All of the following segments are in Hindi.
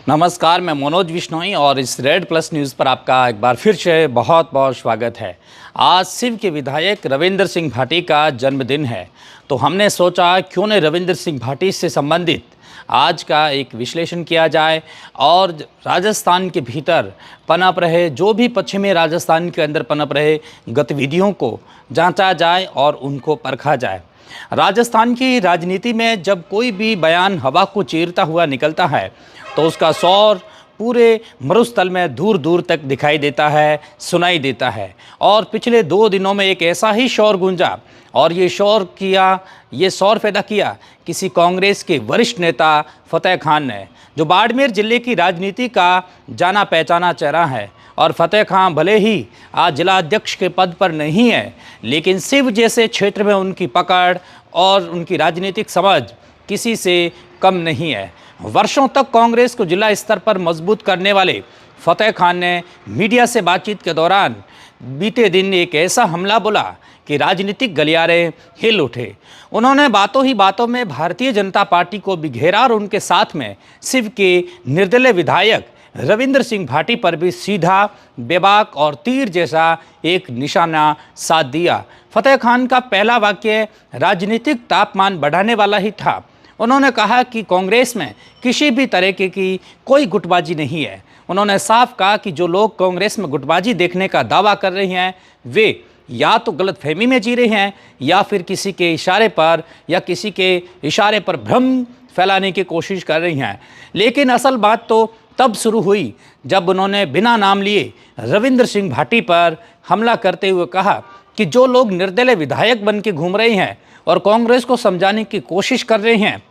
नमस्कार, मैं मनोज विश्नोई और इस रेड प्लस न्यूज़ पर आपका एक बार फिर से बहुत बहुत स्वागत है। आज सिव के विधायक रविंद्र सिंह भाटी का जन्मदिन है, तो हमने सोचा क्यों न रविंद्र सिंह भाटी से संबंधित आज का एक विश्लेषण किया जाए और राजस्थान के भीतर पनप रहे, जो भी पश्चिमी राजस्थान के अंदर पनप रहे गतिविधियों को जांचा जाए और उनको परखा जाए। राजस्थान की राजनीति में जब कोई भी बयान हवा को चीरता हुआ निकलता है तो उसका शोर पूरे मरुस्थल में दूर दूर तक दिखाई देता है, सुनाई देता है। और पिछले 2 दिनों में एक ऐसा ही शोर गूंजा और ये शोर पैदा किया किसी कांग्रेस के वरिष्ठ नेता फतेह खान ने, जो बाड़मेर जिले की राजनीति का जाना पहचाना चेहरा है। और फतेह खान भले ही आज जिला अध्यक्ष के पद पर नहीं है, लेकिन सिव जैसे क्षेत्र में उनकी पकड़ और उनकी राजनीतिक समझ किसी से कम नहीं है। वर्षों तक कांग्रेस को जिला स्तर पर मजबूत करने वाले फतेह खान ने मीडिया से बातचीत के दौरान बीते दिन एक ऐसा हमला बोला कि राजनीतिक गलियारे हिल उठे। उन्होंने बातों ही बातों में भारतीय जनता पार्टी को भी घेरा और उनके साथ में सिव के निर्दलीय विधायक रविंद्र सिंह भाटी पर भी सीधा, बेबाक और तीर जैसा एक निशाना साध दिया। फतेह खान का पहला वाक्य राजनीतिक तापमान बढ़ाने वाला ही था। उन्होंने कहा कि कांग्रेस में किसी भी तरह की कोई गुटबाजी नहीं है। उन्होंने साफ कहा कि जो लोग कांग्रेस में गुटबाजी देखने का दावा कर रहे हैं वे या तो गलतफहमी में जी रहे हैं या फिर किसी के इशारे पर भ्रम फैलाने की कोशिश कर रही हैं। लेकिन असल बात तो तब शुरू हुई जब उन्होंने बिना नाम लिए रविंद्र सिंह भाटी पर हमला करते हुए कहा कि जो लोग निर्दलीय विधायक बन के घूम रहे हैं और कांग्रेस को समझाने की कोशिश कर रहे हैं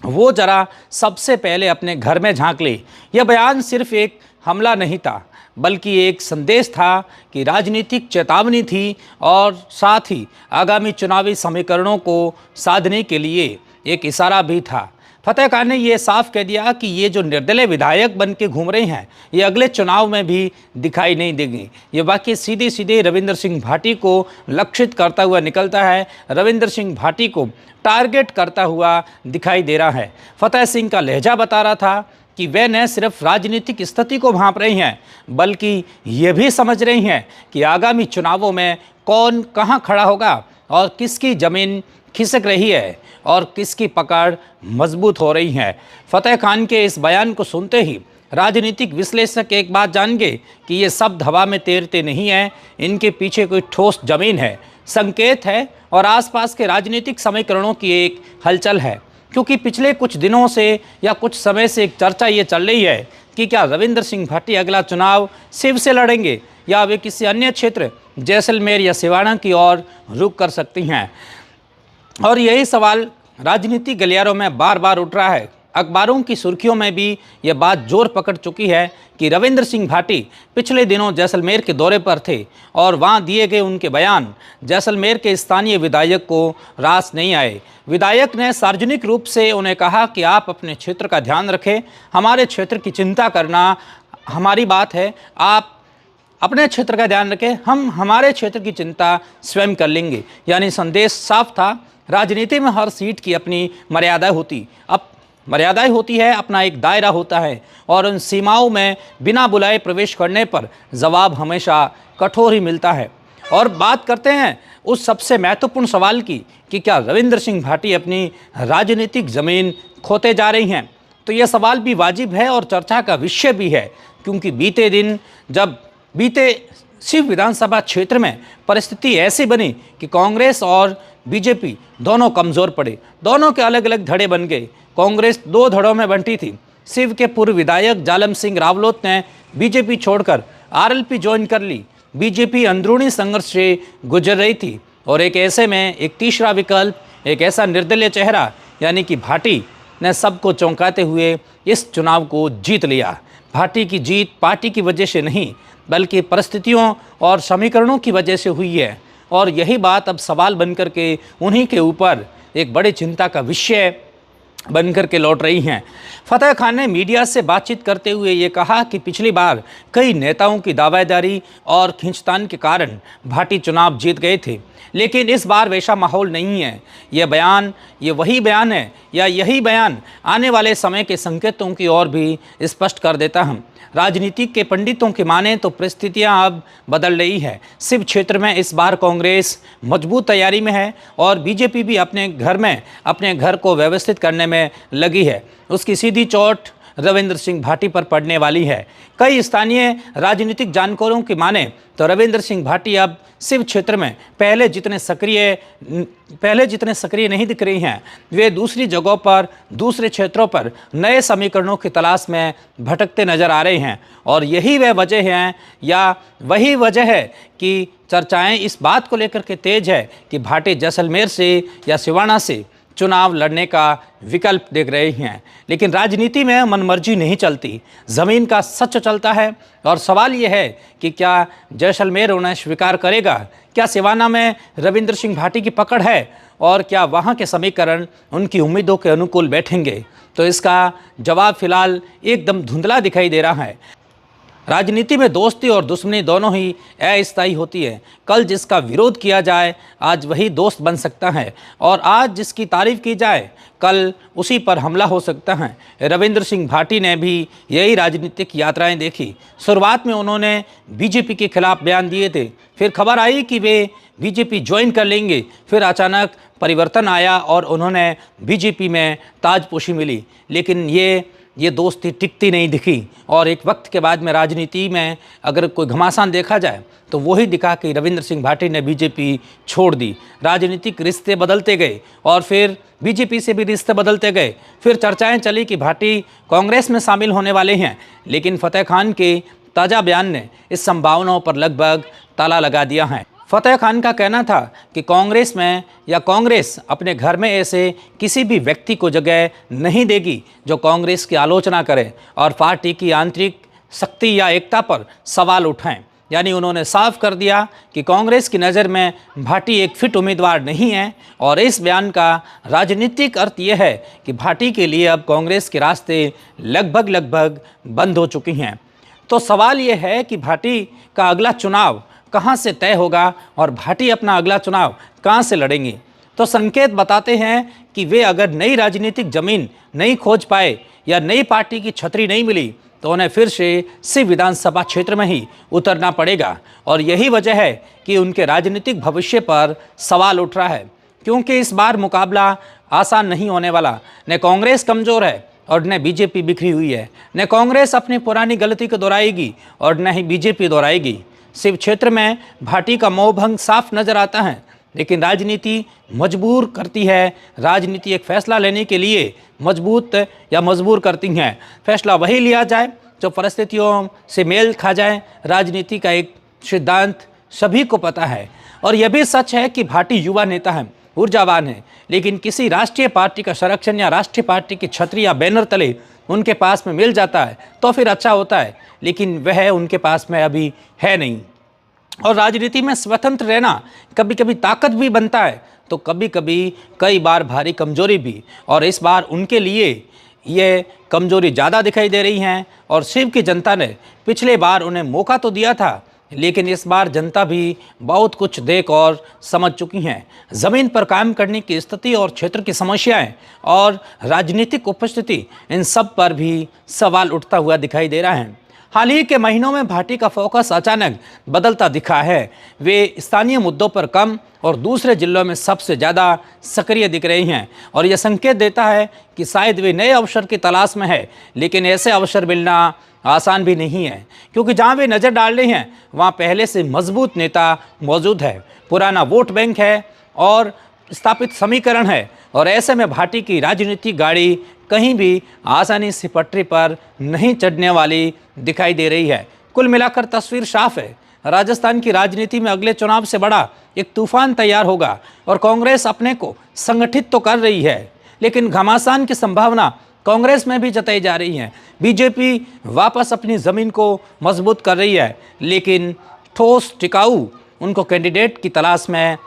वो जरा सबसे पहले अपने घर में झांक ले। यह बयान सिर्फ एक हमला नहीं था, बल्कि एक संदेश था कि राजनीतिक चेतावनी थी और साथ ही आगामी चुनावी समीकरणों को साधने के लिए एक इशारा भी था। फतेह खान ने ये साफ कह दिया कि ये जो निर्दलीय विधायक बन के घूम रहे हैं ये अगले चुनाव में भी दिखाई नहीं देंगे। ये वाक्य सीधे सीधे रविंद्र सिंह भाटी को लक्षित करता हुआ निकलता है, रविंद्र सिंह भाटी को टारगेट करता हुआ दिखाई दे रहा है। फतेह सिंह का लहजा बता रहा था कि वे न सिर्फ राजनीतिक स्थिति को भांप रही हैं, बल्कि ये भी समझ रही हैं कि आगामी चुनावों में कौन कहाँ खड़ा होगा और किसकी ज़मीन खिसक रही है और किसकी पकड़ मजबूत हो रही है। फतेह खान के इस बयान को सुनते ही राजनीतिक विश्लेषक एक बात जान गए कि ये शब्द हवा में तैरते नहीं हैं, इनके पीछे कोई ठोस जमीन है, संकेत है और आसपास के राजनीतिक समीकरणों की एक हलचल है। क्योंकि पिछले कुछ दिनों से या कुछ समय से एक चर्चा ये चल रही है कि क्या रविंद्र सिंह भाटी अगला चुनाव सिव से लड़ेंगे या वे किसी अन्य क्षेत्र जैसलमेर या सिवाना की ओर रुख कर सकती हैं। और यही सवाल राजनीतिक गलियारों में बार बार उठ रहा है। अखबारों की सुर्खियों में भी यह बात जोर पकड़ चुकी है कि रविंद्र सिंह भाटी पिछले दिनों जैसलमेर के दौरे पर थे और वहां दिए गए उनके बयान जैसलमेर के स्थानीय विधायक को रास नहीं आए। विधायक ने सार्वजनिक रूप से उन्हें कहा कि आप अपने क्षेत्र का ध्यान रखें, हमारे क्षेत्र की चिंता करना हमारी बात है, आप अपने क्षेत्र का ध्यान रखें, हम हमारे क्षेत्र की चिंता स्वयं कर लेंगे। यानी संदेश साफ था, राजनीति में हर सीट की अपनी मर्यादाएं होती है, अपना एक दायरा होता है और उन सीमाओं में बिना बुलाए प्रवेश करने पर जवाब हमेशा कठोर ही मिलता है। और बात करते हैं उस सबसे महत्वपूर्ण सवाल की कि क्या रविंद्र सिंह भाटी अपनी राजनीतिक ज़मीन खोते जा रही हैं, तो यह सवाल भी वाजिब है और चर्चा का विषय भी है। क्योंकि बीते सिव विधानसभा क्षेत्र में परिस्थिति ऐसी बनी कि कांग्रेस और बीजेपी दोनों कमज़ोर पड़े, दोनों के अलग अलग धड़े बन गए। कांग्रेस 2 धड़ों में बंटी थी। सिव के पूर्व विधायक जालम सिंह रावलोत ने बीजेपी छोड़कर आरएलपी ज्वाइन कर ली। बीजेपी अंदरूनी संघर्ष से गुजर रही थी और एक ऐसे में एक तीसरा विकल्प, एक ऐसा निर्दलीय चेहरा यानी कि भाटी ने सबको चौंकाते हुए इस चुनाव को जीत लिया। भाटी की जीत पार्टी की वजह से नहीं, बल्कि परिस्थितियों और समीकरणों की वजह से हुई है। और यही बात अब सवाल बनकर के उन्हीं के ऊपर एक बड़ी चिंता का विषय बनकर के लौट रही हैं। फतेह खान ने मीडिया से बातचीत करते हुए ये कहा कि पिछली बार कई नेताओं की दावेदारी और खींचतान के कारण भाटी चुनाव जीत गए थे, लेकिन इस बार वैसा माहौल नहीं है। ये वही बयान है या यही बयान आने वाले समय के संकेतों की ओर भी स्पष्ट कर देता है। राजनीति के पंडितों की माने तो परिस्थितियां अब बदल रही है। शिव क्षेत्र में इस बार कांग्रेस मजबूत तैयारी में है और बीजेपी भी अपने घर को व्यवस्थित करने में लगी है। उसकी सीधी चोट रविंद्र सिंह भाटी पर पड़ने वाली है। कई स्थानीय राजनीतिक जानकारों की माने तो रविंद्र सिंह भाटी अब शिव क्षेत्र में पहले जितने सक्रिय नहीं दिख रही हैं। वे दूसरी जगहों पर, दूसरे क्षेत्रों पर नए समीकरणों की तलाश में भटकते नजर आ रहे हैं और यही वही वजह है कि चर्चाएं इस बात को लेकर के तेज है कि भाटी जैसलमेर से या सिवाना से चुनाव लड़ने का विकल्प देख रहे हैं। लेकिन राजनीति में मनमर्जी नहीं चलती, ज़मीन का सच चलता है और सवाल यह है कि क्या जैसलमेर उन्हें स्वीकार करेगा, क्या सिवाना में रविंद्र सिंह भाटी की पकड़ है और क्या वहां के समीकरण उनकी उम्मीदों के अनुकूल बैठेंगे। तो इसका जवाब फिलहाल एकदम धुंधला दिखाई दे रहा है। राजनीति में दोस्ती और दुश्मनी दोनों ही अस्थायी होती है। कल जिसका विरोध किया जाए आज वही दोस्त बन सकता है और आज जिसकी तारीफ की जाए कल उसी पर हमला हो सकता है। रविंद्र सिंह भाटी ने भी यही राजनीतिक यात्राएं देखी। शुरुआत में उन्होंने बीजेपी के खिलाफ बयान दिए थे, फिर खबर आई कि वे बीजेपी ज्वाइन कर लेंगे, फिर अचानक परिवर्तन आया और उन्होंने बीजेपी में ताजपोशी मिली। लेकिन ये दोस्ती टिकती नहीं दिखी और एक वक्त के बाद में राजनीति में अगर कोई घमासान देखा जाए तो वही दिखा कि रविंद्र सिंह भाटी ने बीजेपी छोड़ दी। राजनीतिक रिश्ते बदलते गए और फिर बीजेपी से भी रिश्ते बदलते गए। फिर चर्चाएं चली कि भाटी कांग्रेस में शामिल होने वाले हैं, लेकिन फतेह खान के ताज़ा बयान ने इस संभावनाओं पर लगभग ताला लगा दिया है। फतेह खान का कहना था कि कांग्रेस अपने घर में ऐसे किसी भी व्यक्ति को जगह नहीं देगी जो कांग्रेस की आलोचना करे और पार्टी की आंतरिक शक्ति या एकता पर सवाल उठाएं। यानी उन्होंने साफ कर दिया कि कांग्रेस की नज़र में भाटी एक फिट उम्मीदवार नहीं है और इस बयान का राजनीतिक अर्थ यह है कि भाटी के लिए अब कांग्रेस के रास्ते लगभग बंद हो चुकी हैं। तो सवाल यह है कि भाटी का अगला चुनाव कहां से तय होगा और भाटी अपना अगला चुनाव कहां से लड़ेंगे। तो संकेत बताते हैं कि वे अगर नई राजनीतिक जमीन नहीं खोज पाए या नई पार्टी की छतरी नहीं मिली तो उन्हें फिर से शिव विधानसभा क्षेत्र में ही उतरना पड़ेगा और यही वजह है कि उनके राजनीतिक भविष्य पर सवाल उठ रहा है, क्योंकि इस बार मुकाबला आसान नहीं होने वाला। न कांग्रेस कमज़ोर है और न बीजेपी बिखरी हुई है। न कांग्रेस अपनी पुरानी गलती को दोहराएगी और न ही बीजेपी दोहराएगी। शिव क्षेत्र में भाटी का मोहभंग साफ नजर आता है, लेकिन राजनीति मजबूर करती है। राजनीति एक फैसला लेने के लिए मजबूर करती है। फैसला वही लिया जाए जो परिस्थितियों से मेल खा जाए। राजनीति का एक सिद्धांत सभी को पता है और यह भी सच है कि भाटी युवा नेता है, ऊर्जावान है, लेकिन किसी राष्ट्रीय पार्टी का संरक्षण या राष्ट्रीय पार्टी की छतरी या बैनर तले उनके पास में मिल जाता है तो फिर अच्छा होता है, लेकिन वह उनके पास में अभी है नहीं। और राजनीति में स्वतंत्र रहना कभी कभी ताकत भी बनता है तो कभी कभी कई बार भारी कमजोरी भी, और इस बार उनके लिए ये कमजोरी ज़्यादा दिखाई दे रही हैं। और शिव की जनता ने पिछले बार उन्हें मौका तो दिया था, लेकिन इस बार जनता भी बहुत कुछ देख और समझ चुकी हैं। ज़मीन पर काम करने की स्थिति और क्षेत्र की समस्याएं और राजनीतिक उपस्थिति, इन सब पर भी सवाल उठता हुआ दिखाई दे रहा है। हाल ही के महीनों में भाटी का फोकस अचानक बदलता दिखा है। वे स्थानीय मुद्दों पर कम और दूसरे जिलों में सबसे ज़्यादा सक्रिय दिख रही हैं और यह संकेत देता है कि शायद वे नए अवसर की तलाश में है, लेकिन ऐसे अवसर मिलना आसान भी नहीं है, क्योंकि जहां वे नज़र डाल रहे हैं वहां पहले से मजबूत नेता मौजूद है, पुराना वोट बैंक है और स्थापित समीकरण है। और ऐसे में भाटी की राजनीतिक गाड़ी कहीं भी आसानी से पटरी पर नहीं चढ़ने वाली दिखाई दे रही है। कुल मिलाकर तस्वीर साफ है। राजस्थान की राजनीति में अगले चुनाव से बड़ा एक तूफान तैयार होगा और कांग्रेस अपने को संगठित तो कर रही है, लेकिन घमासान की संभावना कांग्रेस में भी जताई जा रही है। बीजेपी वापस अपनी ज़मीन को मजबूत कर रही है, लेकिन ठोस टिकाऊ उनको कैंडिडेट की तलाश में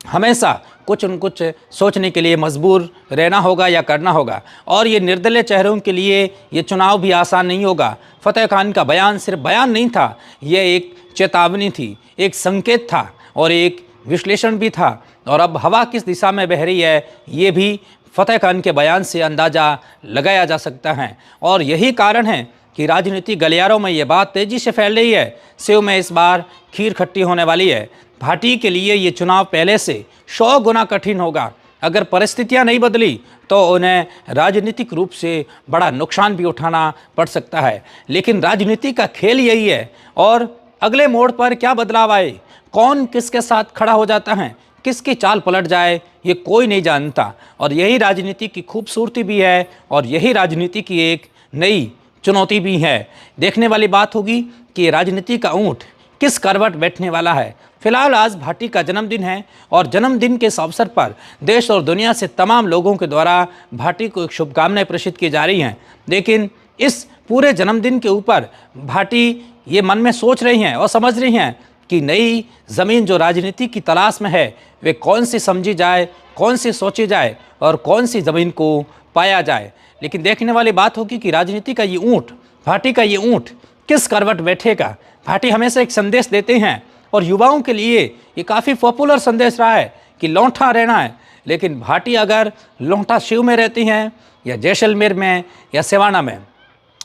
हमेशा कुछ न कुछ सोचने के लिए मजबूर रहना होगा या करना होगा। और ये निर्दलीय चेहरों के लिए ये चुनाव भी आसान नहीं होगा। फतेह खान का बयान सिर्फ बयान नहीं था, ये एक चेतावनी थी, एक संकेत था और एक विश्लेषण भी था। और अब हवा किस दिशा में बह रही है ये भी फतेह खान के बयान से अंदाज़ा लगाया जा सकता है। और यही कारण है कि राजनीतिक गलियारों में ये बात तेज़ी से फैल रही है, सेव में इस बार खीर खट्टी होने वाली है। भाटी के लिए ये चुनाव पहले से 100 गुना कठिन होगा। अगर परिस्थितियां नहीं बदली तो उन्हें राजनीतिक रूप से बड़ा नुकसान भी उठाना पड़ सकता है। लेकिन राजनीति का खेल यही है और अगले मोड़ पर क्या बदलाव आए, कौन किसके साथ खड़ा हो जाता है, किसकी चाल पलट जाए, ये कोई नहीं जानता। और यही राजनीति की खूबसूरती भी है और यही राजनीति की एक नई चुनौती भी है। देखने वाली बात होगी कि राजनीति का ऊँट किस करवट बैठने वाला है। फिलहाल आज भाटी का जन्मदिन है और जन्मदिन के इस अवसर पर देश और दुनिया से तमाम लोगों के द्वारा भाटी को एक शुभकामनाएं प्रेषित की जा रही हैं। लेकिन इस पूरे जन्मदिन के ऊपर भाटी ये मन में सोच रही हैं और समझ रही हैं कि नई ज़मीन जो राजनीति की तलाश में है वे कौन सी समझी जाए, कौन सी सोची जाए और कौन सी ज़मीन को पाया जाए। लेकिन देखने वाली बात होगी कि राजनीति का ये ऊँट, भाटी का ये ऊँट किस करवट बैठेगा। भाटी हमेशा एक संदेश देते हैं और युवाओं के लिए ये काफ़ी पॉपुलर संदेश रहा है कि लौंठा रहना है। लेकिन भाटी अगर लौंठा शिव में रहती हैं या जैसलमेर में या सिवाना में,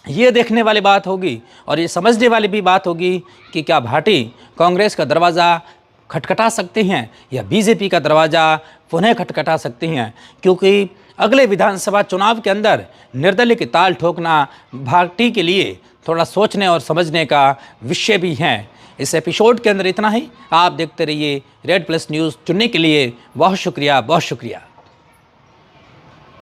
ये देखने वाली बात होगी और ये समझने वाली भी बात होगी कि क्या भाटी कांग्रेस का दरवाज़ा खटखटा सकती हैं या बीजेपी का दरवाज़ा पुनः खटखटा सकती हैं। क्योंकि अगले विधानसभा चुनाव के अंदर निर्दलीय की ताल ठोकना भाटी के लिए थोड़ा सोचने और समझने का विषय भी है। इस एपिसोड के अंदर इतना ही। आप देखते रहिए रेड प्लस न्यूज़। चुनने के लिए बहुत शुक्रिया, बहुत शुक्रिया।